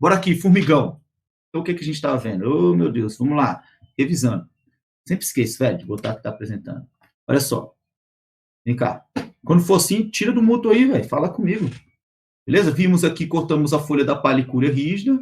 Bora aqui, formigão. Então, o que a gente estava vendo? Oh, meu Deus, vamos lá. Revisando. Sempre esqueço, velho, de botar o que está apresentando. Olha só. Vem cá. Quando for assim, tira do mútuo aí, velho. Fala comigo. Beleza? Vimos aqui, cortamos a folha da palicúria rígida.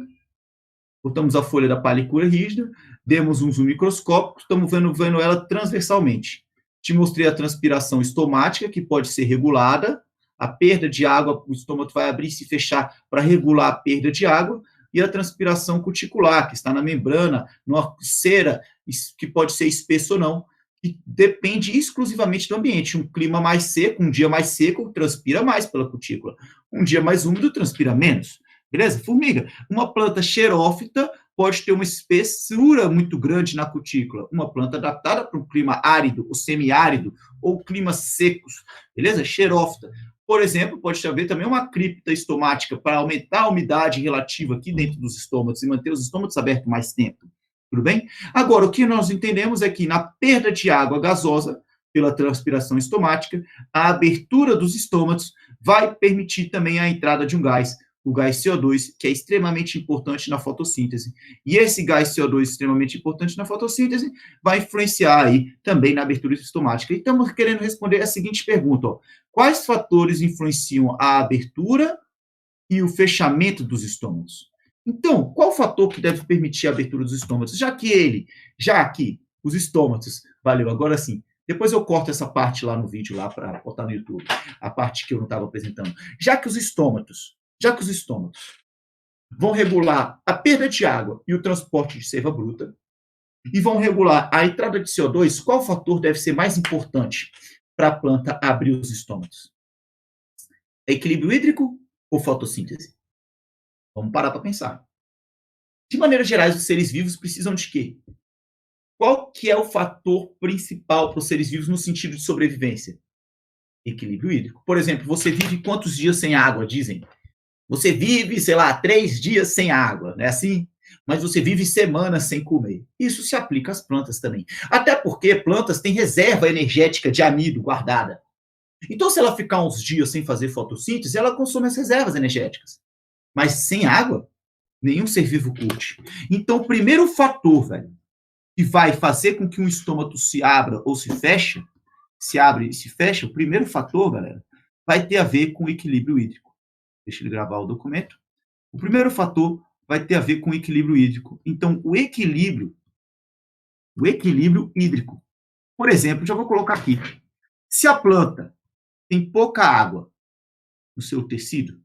Cortamos a folha da palicúria rígida. Demos um zoom microscópico. Estamos vendo ela transversalmente. Te mostrei a transpiração estomática, que pode ser regulada. A perda de água, o estômago vai abrir e se fechar para regular a perda de água. E a transpiração cuticular, que está na membrana, numa cera, que pode ser espessa ou não, que depende exclusivamente do ambiente. Um clima mais seco, um dia mais seco, transpira mais pela cutícula. Um dia mais úmido, transpira menos. Beleza? Formiga. Uma planta xerófita pode ter uma espessura muito grande na cutícula. Uma planta adaptada para um clima árido, ou semiárido, ou climas secos. Beleza? Xerófita. Por exemplo, pode haver também uma cripta estomática para aumentar a umidade relativa aqui dentro dos estômagos e manter os estômagos abertos mais tempo. Tudo bem? Agora, o que nós entendemos é que na perda de água gasosa, pela transpiração estomática, a abertura dos estômagos vai permitir também a entrada de um gás, o gás CO2, que é extremamente importante na fotossíntese. E esse gás CO2 extremamente importante na fotossíntese vai influenciar aí também na abertura estomática. E estamos querendo responder a seguinte pergunta, ó. Quais fatores influenciam a abertura e o fechamento dos estômagos? Então, qual fator que deve permitir a abertura dos estômagos? Já que os estômagos, valeu, agora sim. Depois eu corto essa parte lá no vídeo, lá para botar no YouTube, a parte que eu não estava apresentando. Já que os estômagos vão regular a perda de água e o transporte de seiva bruta, e vão regular a entrada de CO2, qual fator deve ser mais importante para a planta abrir os estômagos? É equilíbrio hídrico ou fotossíntese? Vamos parar para pensar. De maneira geral, os seres vivos precisam de quê? Qual que é o fator principal para os seres vivos no sentido de sobrevivência? Equilíbrio hídrico. Por exemplo, você vive quantos dias sem água, dizem? Você vive, sei lá, 3 dias sem água, não é assim? Mas você vive semanas sem comer. Isso se aplica às plantas também. Até porque plantas têm reserva energética de amido guardada. Então, se ela ficar uns dias sem fazer fotossíntese, ela consome as reservas energéticas. Mas sem água, nenhum ser vivo curte. Então, o primeiro fator, velho, que vai fazer com que um estômago se abra ou se feche, se abre e se fecha, o primeiro fator, galera, vai ter a ver com o equilíbrio hídrico. Deixa ele gravar o documento. O primeiro fator vai ter a ver com o equilíbrio hídrico. Então, o equilíbrio hídrico. Por exemplo, já vou colocar aqui. Se a planta tem pouca água no seu tecido,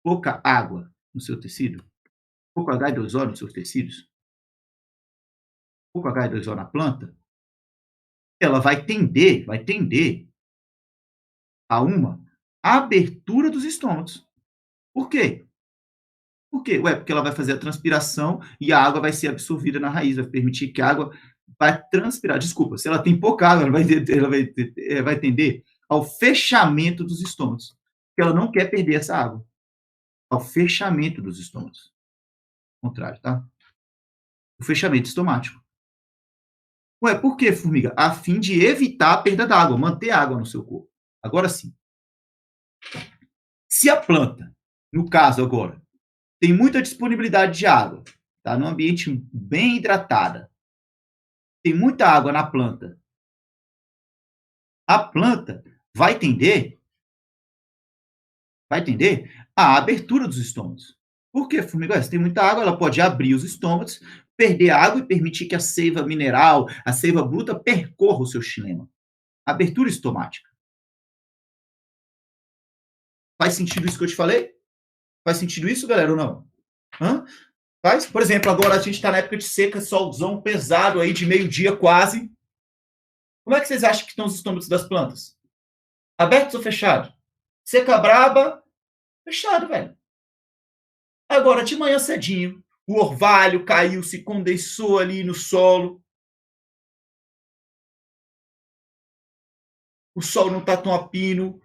pouco H2O nos seus tecidos, pouco H2O na planta, ela vai tender a uma abertura dos estômagos. Por quê? Por quê? Porque ela vai fazer a transpiração e a água vai ser absorvida na raiz, vai permitir que a água vai transpirar. Desculpa, se ela tem pouca água, ela vai tender ao fechamento dos estômagos. Porque ela não quer perder essa água. Ao fechamento dos estômagos. Ao contrário, tá? O fechamento estomático. Por que, formiga? A fim de evitar a perda d'água, manter água no seu corpo. Agora sim. Se a planta, no caso agora, tem muita disponibilidade de água, tá? Num ambiente bem hidratada, tem muita água na planta, a planta vai tender a abertura dos estômagos. Por quê, formiga? Se tem muita água, ela pode abrir os estômagos, perder água e permitir que a seiva mineral, a seiva bruta, percorra o seu xilema. Abertura estomática. Faz sentido isso que eu te falei? Faz sentido isso, galera, ou não? Hã? Faz? Por exemplo, agora a gente está na época de seca, solzão pesado aí de meio-dia quase. Como é que vocês acham que estão os estômagos das plantas? Abertos ou fechados? Seca braba, fechado, velho. Agora, de manhã cedinho, o orvalho caiu, se condensou ali no solo. O sol não está tão a pino,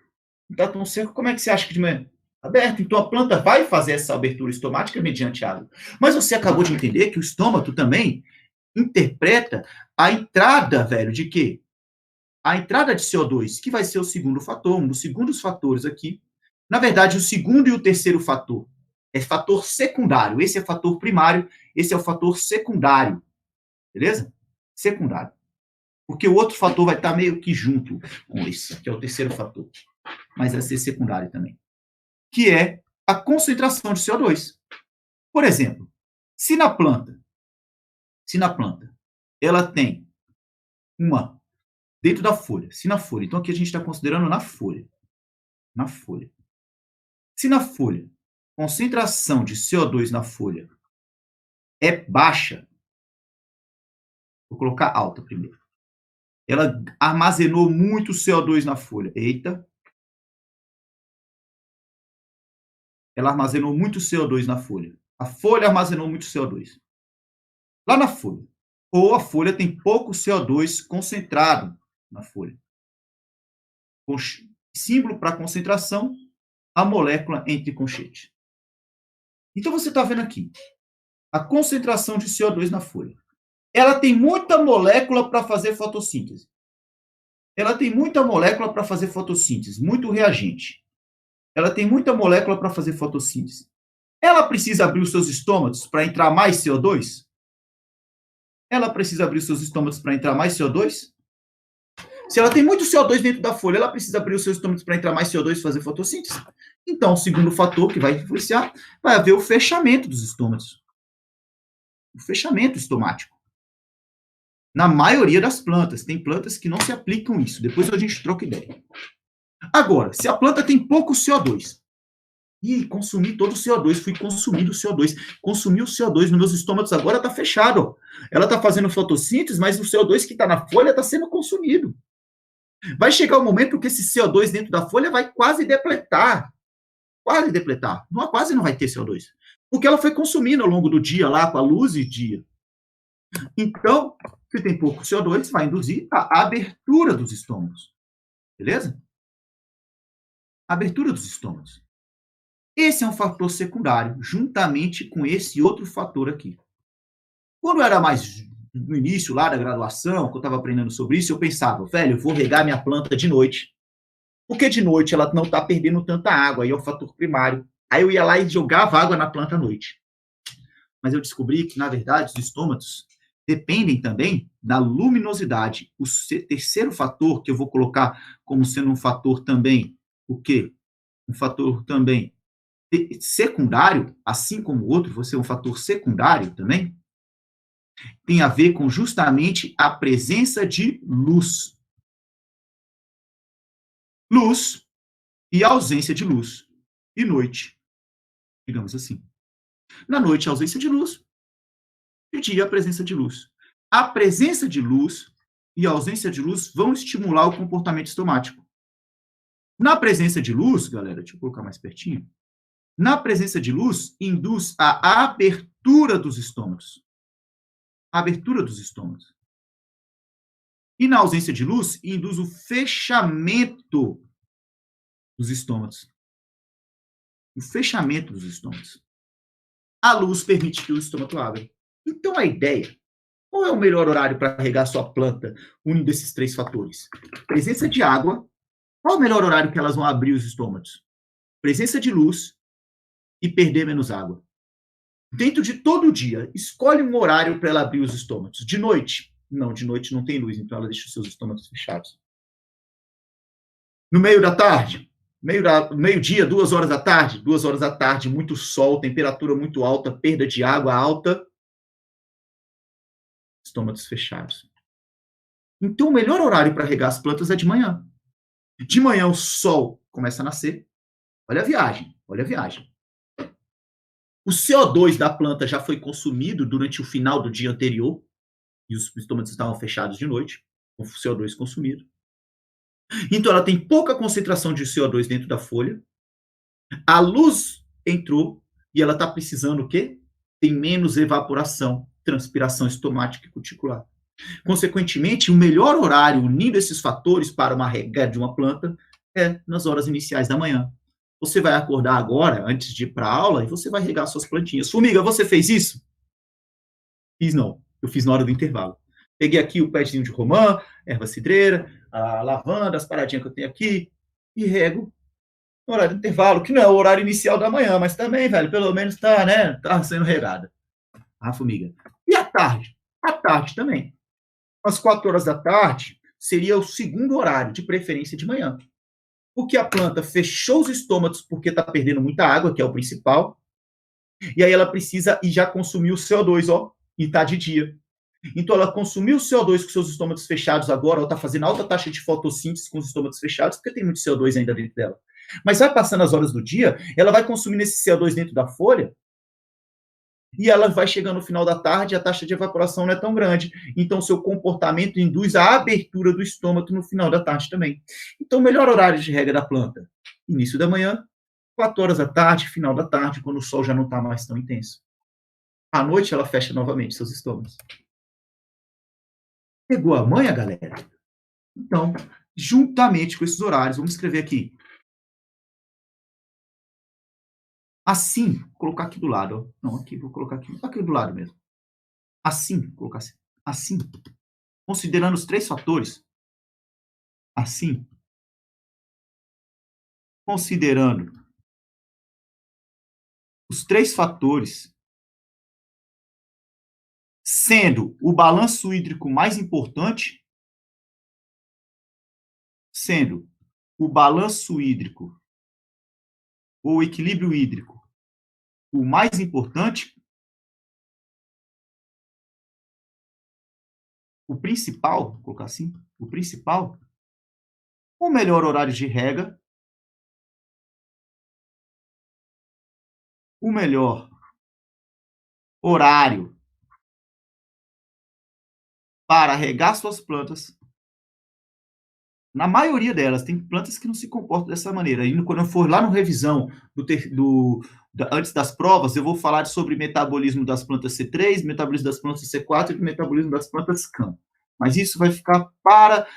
não está tão seco. Como é que você acha que de manhã? Aberto. Então a planta vai fazer essa abertura estomática mediante água. Mas você acabou de entender que o estômago também interpreta a entrada, velho, de quê? A entrada de CO2, que vai ser o segundo fator, um dos segundos fatores aqui. Na verdade, o segundo e o terceiro fator É fator secundário. Esse é fator primário, esse é o fator secundário. Beleza? Secundário. Porque o outro fator vai estar meio que junto com esse, que é o terceiro fator. Mas vai ser secundário também. Que é a concentração de CO2. Por exemplo, se na planta ela tem uma dentro da folha, se na folha, então aqui a gente está considerando na folha. Se na folha, concentração de CO2 na folha é baixa, vou colocar alta primeiro. Ela armazenou muito CO2 na folha. Eita. Ela armazenou muito CO2 na folha. A folha armazenou muito CO2. Lá na folha. Ou a folha tem pouco CO2 concentrado na folha. Com símbolo para concentração, a molécula entre colchete. Então você está vendo aqui a concentração de CO2 na folha. Ela tem muita molécula para fazer fotossíntese. Muito reagente. Ela tem muita molécula para fazer fotossíntese. Ela precisa abrir os seus estômatos para entrar mais CO2? Se ela tem muito CO2 dentro da folha, ela precisa abrir os seus estômatos para entrar mais CO2 e fazer fotossíntese? Então, o segundo fator que vai influenciar vai haver o fechamento dos estômatos. O fechamento estomático. Na maioria das plantas. Tem plantas que não se aplicam isso. Depois a gente troca ideia. Agora, se a planta tem pouco CO2, consumi todo o CO2, fui consumindo o CO2, consumi o CO2 nos meus estômatos, agora está fechado. Ela está fazendo fotossíntese, mas o CO2 que está na folha está sendo consumido. Vai chegar o momento que esse CO2 dentro da folha vai quase depletar. Quase não vai ter CO2. Porque ela foi consumindo ao longo do dia lá, com a luz e dia. Então, se tem pouco CO2, vai induzir a abertura dos estômagos. Beleza? Abertura dos estômagos. Esse é um fator secundário, juntamente com esse outro fator aqui. Quando eu era mais no início lá da graduação, que eu estava aprendendo sobre isso, eu pensava, velho, eu vou regar minha planta de noite. Porque de noite ela não está perdendo tanta água, aí é o fator primário. Aí eu ia lá e jogava água na planta à noite. Mas eu descobri que, na verdade, os estômatos dependem também da luminosidade. O terceiro fator, que eu vou colocar como sendo um fator também, o quê? Um fator também secundário, assim como o outro, você é um fator secundário também, tem a ver com justamente a presença de luz. Luz e ausência de luz. E noite, digamos assim. Na noite, a ausência de luz. De dia, a presença de luz. A presença de luz e a ausência de luz vão estimular o comportamento estomático. Na presença de luz, galera, deixa eu colocar mais pertinho. Na presença de luz, induz a abertura dos estômagos. Abertura dos estômagos. E na ausência de luz, induz o fechamento dos estômagos. O fechamento dos estômagos. A luz permite que o estômago abra. Então, a ideia, qual é o melhor horário para regar sua planta, unindo esses três fatores? Presença de água. Qual é o melhor horário que elas vão abrir os estômagos? Presença de luz e perder menos água. Dentro de todo o dia, escolhe um horário para ela abrir os estômagos. De noite? Não, de noite não tem luz, então ela deixa os seus estômagos fechados. No meio da tarde? Meio-dia, 2 horas da tarde? 2 horas da tarde, muito sol, temperatura muito alta, perda de água alta. Estômagos fechados. Então, o melhor horário para regar as plantas é de manhã. De manhã, o sol começa a nascer. Olha a viagem, olha a viagem. O CO2 da planta já foi consumido durante o final do dia anterior, e os estômagos estavam fechados de noite, com o CO2 consumido. Então, ela tem pouca concentração de CO2 dentro da folha. A luz entrou e ela está precisando o quê? Tem menos evaporação, transpiração estomática e cuticular. Consequentemente, o melhor horário unindo esses fatores para uma rega de uma planta é nas horas iniciais da manhã. Você vai acordar agora, antes de ir para a aula, e você vai regar suas plantinhas. Formiga, você fez isso? Fiz não. Eu fiz na hora do intervalo. Peguei aqui o pezinho de romã, erva cidreira, a lavanda, as paradinhas que eu tenho aqui, e rego no horário de intervalo, que não é o horário inicial da manhã, mas também, velho, pelo menos tá, né, tá sendo regada a formiga. E à tarde? À tarde também. Às 4 horas da tarde seria o segundo horário, de preferência de manhã. Porque a planta fechou os estômatos porque está perdendo muita água, que é o principal, e aí ela precisa e já consumiu o CO2, ó, e está de dia. Então ela consumiu o CO2 com seus estômatos fechados agora, ela está fazendo alta taxa de fotossíntese com os estômatos fechados, porque tem muito CO2 ainda dentro dela. Mas vai passando as horas do dia, ela vai consumindo esse CO2 dentro da folha, e ela vai chegando no final da tarde, a taxa de evaporação não é tão grande. Então, seu comportamento induz a abertura do estômago no final da tarde também. Então, o melhor horário de rega da planta: início da manhã, 4 horas da tarde, final da tarde, quando o sol já não está mais tão intenso. À noite, ela fecha novamente seus estômagos. Pegou a manha, galera? Então, juntamente com esses horários, vamos escrever aqui. Assim, vou colocar aqui do lado. Ó. Não, aqui, vou colocar aqui do lado mesmo. Assim, vou colocar assim. Assim, considerando os 3 fatores. Assim, considerando os 3 fatores, sendo o balanço hídrico mais importante, sendo o balanço hídrico ou o equilíbrio hídrico o mais importante, o principal, vou colocar assim, o principal, o melhor horário de rega, o melhor horário para regar suas plantas. Na maioria delas, tem plantas que não se comportam dessa maneira. E quando eu for lá no revisão antes das provas, eu vou falar sobre metabolismo das plantas C3, metabolismo das plantas C4 e metabolismo das plantas CAM. Mas isso vai ficar para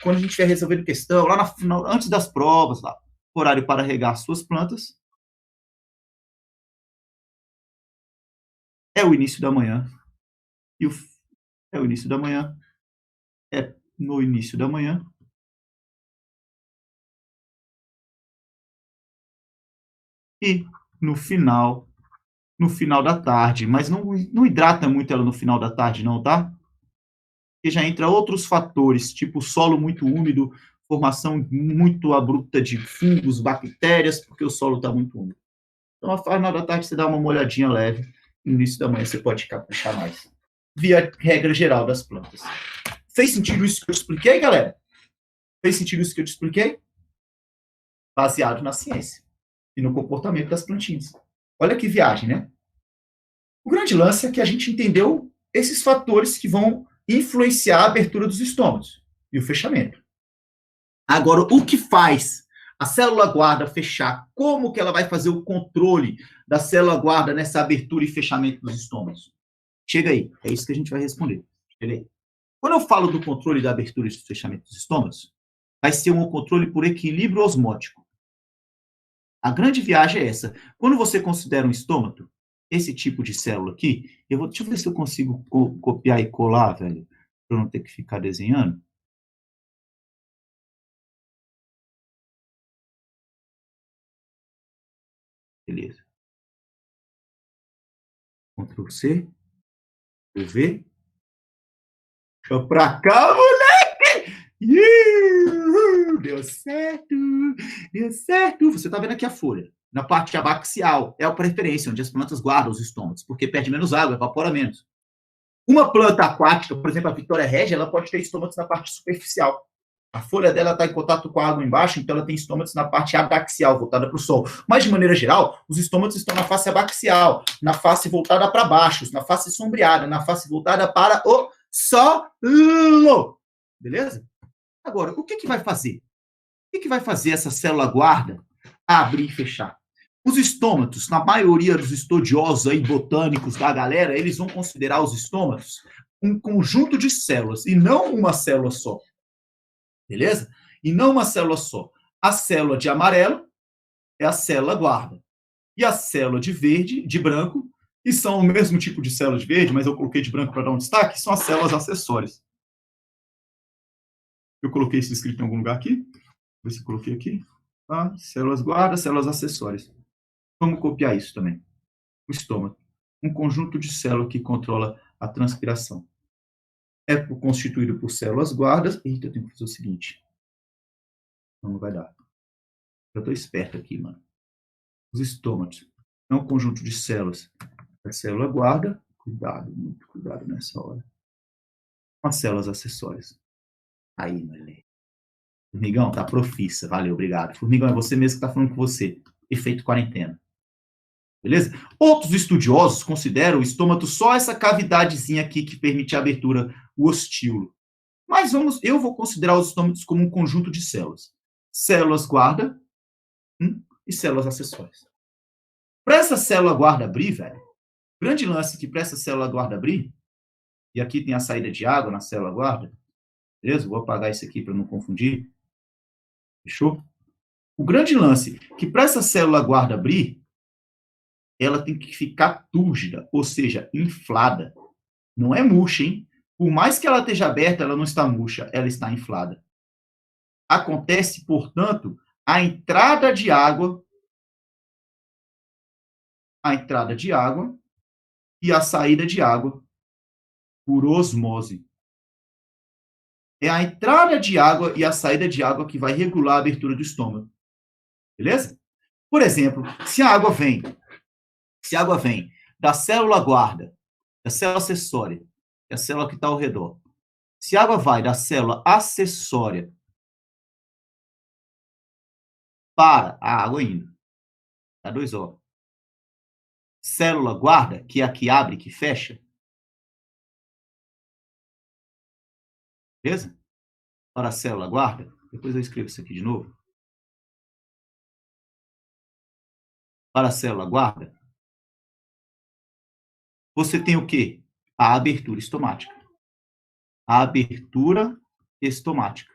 quando a gente estiver resolvendo questão, lá antes das provas, lá, horário para regar suas plantas. É o início da manhã. É o início da manhã. É no início da manhã. E no final da tarde. Mas não hidrata muito ela no final da tarde, não, tá? Porque já entra outros fatores, tipo solo muito úmido, formação muito abrupta de fungos, bactérias, porque o solo está muito úmido. Então, ao final da tarde, você dá uma molhadinha leve. No início da manhã, você pode caprichar mais. Via regra geral das plantas. Fez sentido isso que eu expliquei, galera? Fez sentido isso que eu te expliquei? Baseado na ciência e no comportamento das plantinhas. Olha que viagem, né? O grande lance é que a gente entendeu esses fatores que vão influenciar a abertura dos estômagos e o fechamento. Agora, o que faz a célula guarda fechar? Como que ela vai fazer o controle da célula guarda nessa abertura e fechamento dos estômagos? Chega aí, é isso que a gente vai responder. Chega aí. Quando eu falo do controle da abertura e do fechamento dos estômagos, vai ser um controle por equilíbrio osmótico. A grande viagem é essa. Quando você considera um estômago, esse tipo de célula aqui, deixa eu ver se eu consigo copiar e colar, velho, para eu não ter que ficar desenhando. Beleza. Ctrl C, V. Deixa pra cá, moleque! Deu certo! Deu certo! Você tá vendo aqui a folha. Na parte abaxial é a preferência, onde as plantas guardam os estômagos, porque perde menos água, evapora menos. Uma planta aquática, por exemplo, a Victoria regia, ela pode ter estômagos na parte superficial. A folha dela está em contato com a água embaixo, então ela tem estômagos na parte abaxial, voltada para o sol. Mas, de maneira geral, os estômagos estão na face abaxial, na face voltada para baixo, na face sombreada, na face voltada para o solo. Beleza? Agora, o que vai fazer? O que vai fazer essa célula guarda abrir e fechar? Os estômatos, na maioria dos estudiosos aí, botânicos da galera, eles vão considerar os estômatos um conjunto de células, e não uma célula só. Beleza? E não uma célula só. A célula de amarelo é a célula guarda. E a célula de verde, de branco, que são o mesmo tipo de célula de verde, mas eu coloquei de branco para dar um destaque, são as células acessórias. Eu coloquei isso escrito em algum lugar aqui. Vou ver se eu coloquei aqui. Tá? Células guarda, células acessórias. Vamos copiar isso também. O estômago. Um conjunto de células que controla a transpiração. É constituído por células guardas. Eita, eu tenho que fazer o seguinte. Não vai dar. Eu estou esperto aqui, mano. Os estômatos. É um conjunto de células. A célula guarda. Cuidado, muito cuidado nessa hora. Com as células acessórias. Aí, moleque. Formigão, tá profissa. Valeu, obrigado. Formigão, é você mesmo que está falando com você. Efeito quarentena. Beleza? Outros estudiosos consideram o estômato só essa cavidadezinha aqui que permite a abertura, o ostíolo. Mas eu vou considerar os estômatos como um conjunto de células. Células guarda e células acessórias. Para essa célula guarda abrir, velho, grande lance que para essa célula guarda abrir, e aqui tem a saída de água na célula guarda, beleza? Vou apagar isso aqui para não confundir. Fechou? O grande lance que para essa célula guarda abrir, ela tem que ficar túrgida, ou seja, inflada. Não é murcha, hein? Por mais que ela esteja aberta, ela não está murcha, ela está inflada. Acontece, portanto, a entrada de água e a saída de água por osmose. É a entrada de água e a saída de água que vai regular a abertura do estômago. Beleza? Por exemplo, se a água vem da célula guarda, da célula acessória, que é a célula que está ao redor. Se a água vai da célula acessória para a água indo, dá 2O. Célula guarda, que é a que abre e que fecha. Beleza? Para a célula guarda, depois eu escrevo isso aqui de novo. Para a célula guarda, você tem o quê? A abertura estomática. A abertura estomática.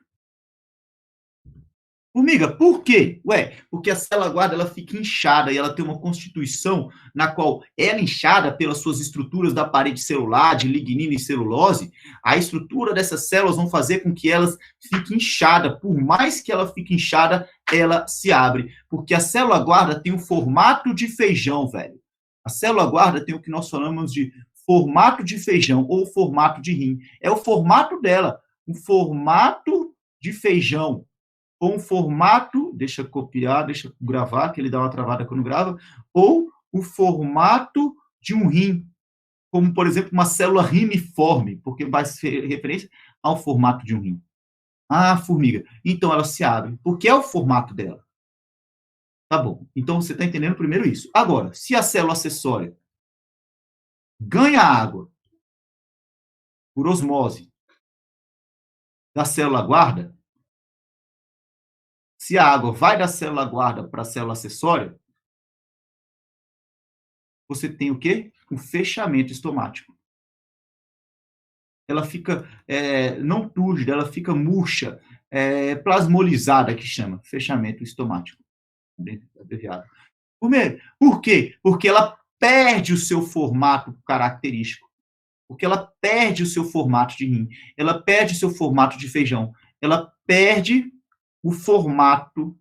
Formiga, por quê? Ué, porque a célula guarda ela fica inchada e ela tem uma constituição na qual ela inchada pelas suas estruturas da parede celular, de lignina e celulose, a estrutura dessas células vão fazer com que elas fiquem inchadas. Por mais que ela fique inchada, ela se abre. Porque a célula guarda tem um formato de feijão, velho. A célula guarda tem o que nós chamamos de formato de feijão ou formato de rim. É o formato dela, um formato de feijão ou um formato, deixa eu copiar, deixa eu gravar, que ele dá uma travada quando grava, ou o formato de um rim, como, por exemplo, uma célula rimiforme, porque vai ser referência ao formato de um rim. Ah, formiga. Então ela se abre, porque é o formato dela. Tá bom. Então você está entendendo primeiro isso. Agora, se a célula acessória ganha água por osmose da célula guarda, se a água vai da célula guarda para a célula acessória, você tem o quê? Um fechamento estomático. Ela fica não túrgida, ela fica murcha, plasmolizada, que chama, fechamento estomático. Abreviado. Por quê? Porque ela perde o seu formato característico. Porque ela perde o seu formato de rim. Ela perde o seu formato de feijão. Ela perde o formato,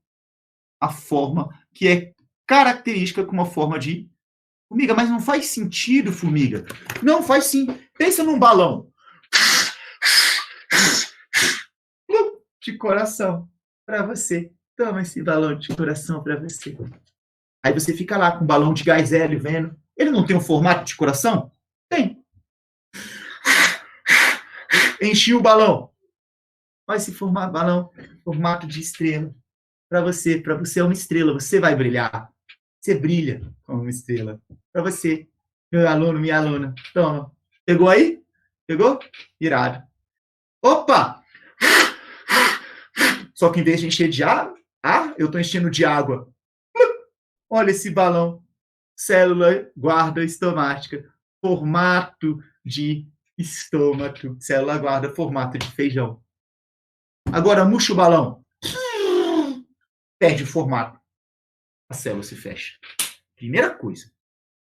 a forma que é característica com uma forma de formiga. Mas não faz sentido, formiga. Não faz sim. Pensa num balão. De coração para você. Toma esse balão de coração para você. Aí você fica lá com um balão de gás hélio vendo. Ele não tem um formato de coração? Tem. Enchi o balão. Vai se formar balão, formato de estrela. Para você é uma estrela. Você vai brilhar. Você brilha como uma estrela. Para você, meu aluno, minha aluna. Toma. Pegou aí? Pegou? Irado. Opa! Só que em vez de encher de ar, eu estou enchendo de água. Olha esse balão. Célula guarda estomática. Formato de estômago. Célula guarda formato de feijão. Agora murcha o balão. Perde o formato. A célula se fecha. Primeira coisa.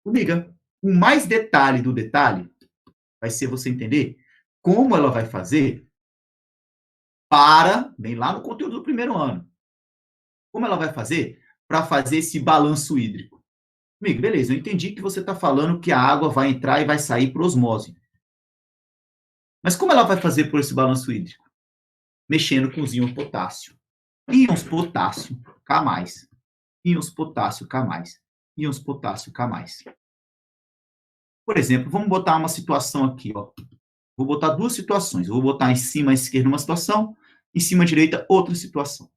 Amiga, o mais detalhe do detalhe vai ser você entender como ela vai fazer bem lá no conteúdo do primeiro ano. Como ela vai fazer para fazer esse balanço hídrico? Amigo, beleza, eu entendi que você está falando que a água vai entrar e vai sair por osmose. Mas como ela vai fazer por esse balanço hídrico? Mexendo com os íons potássio. Íons potássio, K+. Íons potássio, K+. Íons potássio, K+. Por exemplo, vamos botar uma situação aqui, ó. Vou botar duas situações. Eu vou botar em cima à esquerda uma situação, em cima à direita outra situação.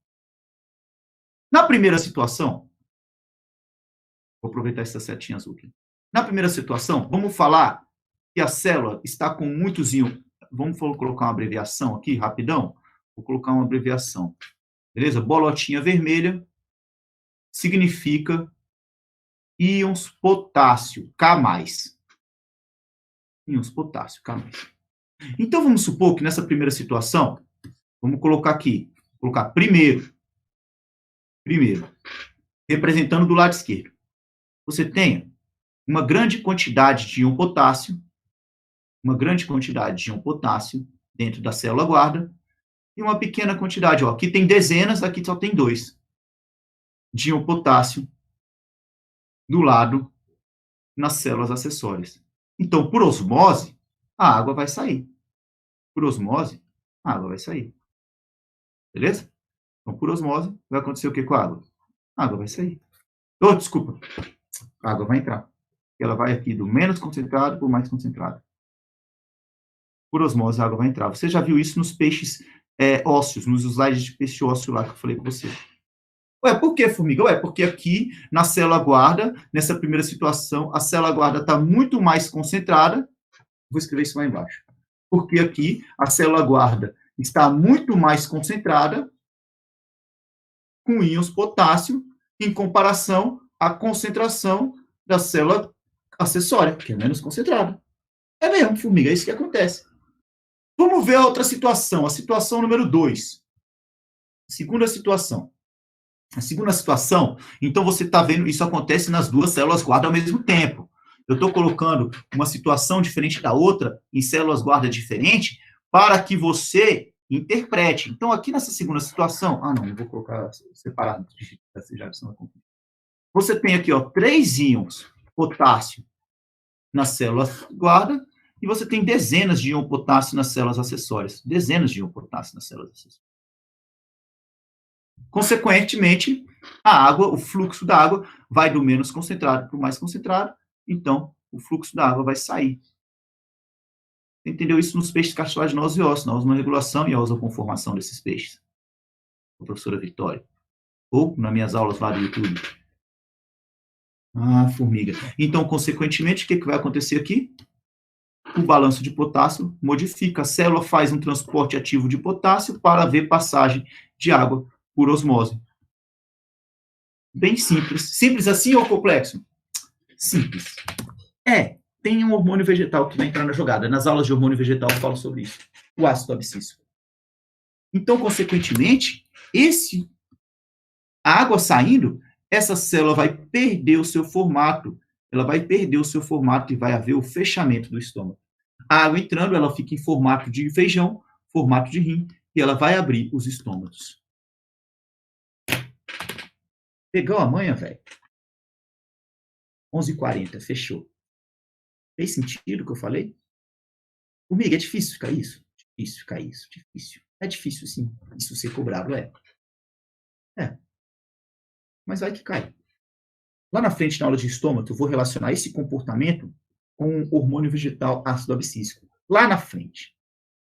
Na primeira situação, vou aproveitar essa setinha azul aqui. Na primeira situação, vamos falar que a célula está com muitos íons. Vamos colocar uma abreviação aqui, rapidão. Vou colocar uma abreviação. Beleza? Bolotinha vermelha significa íons potássio, K+. Íons potássio, K+. Então, vamos supor que nessa primeira situação, vamos colocar aqui, primeiro, representando do lado esquerdo, você tenha uma grande quantidade de íon potássio, dentro da célula guarda, e uma pequena quantidade, ó, aqui tem dezenas, aqui só tem 2, de íon potássio do lado nas células acessórias. Então, por osmose, a água vai sair. Por osmose, a água vai sair. Beleza? Então, por osmose, vai acontecer o que com a água? A água vai sair. Oh, desculpa. A água vai entrar. Ela vai aqui do menos concentrado para o mais concentrado. Por osmose, a água vai entrar. Você já viu isso nos peixes ósseos, nos slides de peixe ósseo lá que eu falei com você. Ué, por que, formiga? Ué, porque aqui, na célula guarda, nessa primeira situação, a célula guarda está muito mais concentrada. Vou escrever isso lá embaixo. Porque aqui, a célula guarda está muito mais concentrada com íons potássio em comparação à concentração da célula acessória, que é menos concentrada. É mesmo, formiga, é isso que acontece. Vamos ver a outra situação, a situação número 2. Segunda situação. A segunda situação, então você está vendo, isso acontece nas duas células guarda ao mesmo tempo. Eu estou colocando uma situação diferente da outra, em células guarda diferente, para que você interprete. Então, aqui nessa segunda situação, não vou colocar separado, você tem aqui, ó, 3 íons potássio na célula guarda, e você tem dezenas de íon potássio nas células acessórias. Dezenas de íon potássio nas células acessórias. Consequentemente, a água, o fluxo da água vai do menos concentrado para o mais concentrado, então o fluxo da água vai sair. Você entendeu isso nos peixes cartilaginosos e ósseos, na osmorregulação e a osoconformação desses peixes, a professora Vitória. Ou nas minhas aulas lá do YouTube. Formiga. Então, consequentemente, o que vai acontecer aqui? O balanço de potássio modifica. A célula faz um transporte ativo de potássio para haver passagem de água por osmose. Bem simples. Simples assim ou complexo? Simples. Tem um hormônio vegetal que vai entrar na jogada. Nas aulas de hormônio vegetal eu falo sobre isso. O ácido abscíssico. Então, consequentemente, a água saindo, essa célula vai perder o seu formato. Ela vai perder o seu formato e vai haver o fechamento do estômago. A água entrando, ela fica em formato de feijão, formato de rim, e ela vai abrir os estômagos. Pegou a manha, velho? 11h40, fechou. Fez sentido o que eu falei? Formiga, é difícil ficar isso? Difícil ficar isso, difícil. É difícil, sim. Isso ser cobrado, é. Mas vai que cai. Lá na frente, na aula de estômago, eu vou relacionar esse comportamento com o hormônio vegetal ácido abscíssico. Lá na frente.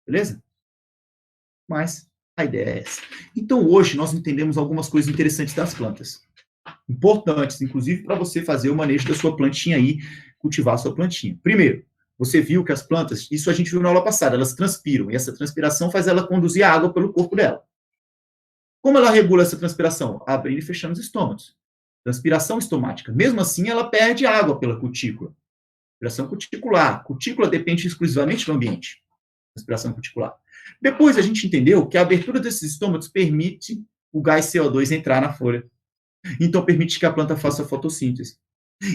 Beleza? Mas a ideia é essa. Então, hoje, nós entendemos algumas coisas interessantes das plantas. Importantes, inclusive, para você fazer o manejo da sua plantinha aí, cultivar a sua plantinha. Primeiro, você viu que as plantas, isso a gente viu na aula passada, elas transpiram, e essa transpiração faz ela conduzir a água pelo corpo dela. Como ela regula essa transpiração? Abrindo e fechando os estômagos. Transpiração estomática. Mesmo assim, ela perde água pela cutícula. Transpiração cuticular. Cutícula depende exclusivamente do ambiente. Transpiração cuticular. Depois a gente entendeu que a abertura desses estômagos permite o gás CO2 entrar na folha. Então, permite que a planta faça fotossíntese.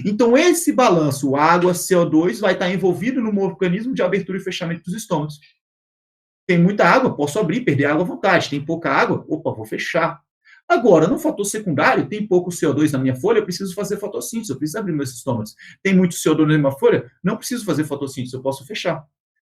Então, esse balanço água-CO2 vai estar envolvido no mecanismo de abertura e fechamento dos estômagos. Tem muita água, posso abrir, perder água à vontade. Tem pouca água, vou fechar. Agora, no fator secundário, tem pouco CO2 na minha folha, eu preciso fazer fotossíntese, eu preciso abrir meus estômagos. Tem muito CO2 na minha folha, não preciso fazer fotossíntese, eu posso fechar.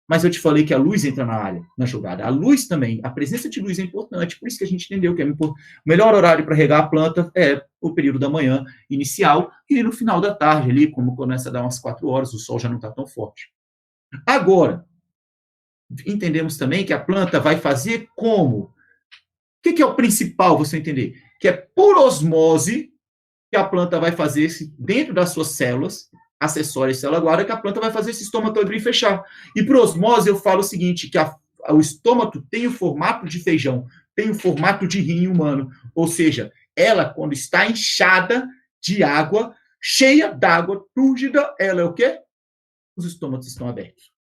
Mas eu te falei que a luz entra na área, na jogada. A luz também, a presença de luz é importante, por isso que a gente entendeu que o melhor horário para regar a planta é o período da manhã inicial e no final da tarde, ali, como começa a dar umas 4 horas, o sol já não está tão forte. Agora, entendemos também que a planta vai fazer como? O que é o principal, você entender? Que é por osmose que a planta vai fazer dentro das suas células, acessórias, célula guarda, que a planta vai fazer esse estômago abrir e fechar. E por osmose eu falo o seguinte, que o estômago tem o formato de feijão, tem o formato de rim humano, ou seja, ela quando está inchada de água, cheia d'água, túrgida, ela é o quê? Os estômagos estão abertos.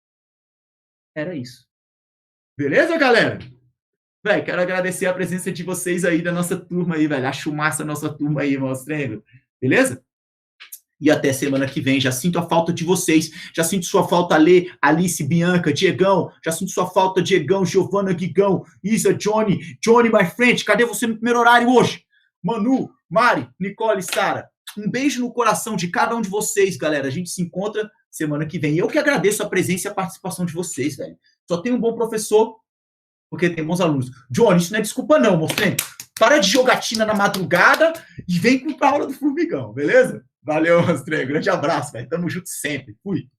Era isso. Beleza, galera? Velho, quero agradecer a presença de vocês aí da nossa turma aí, velho. Acho massa a nossa turma aí, mostrando. Beleza? E até semana que vem. Já sinto a falta de vocês. Já sinto sua falta, Lê, Alice, Bianca, Diegão. Já sinto sua falta, Diegão, Giovana, Guigão, Isa, Johnny, my friend. Cadê você no primeiro horário hoje? Manu, Mari, Nicole, Sara. Um beijo no coração de cada um de vocês, galera. A gente se encontra semana que vem. Eu que agradeço a presença e a participação de vocês, velho. Só tem um bom professor, porque tem bons alunos. Johnny, isso não é desculpa não, mostrando. Para de jogatina na madrugada e vem com a aula do Formigão, beleza? Valeu, mostrando. Grande abraço, velho. Tamo junto sempre. Fui.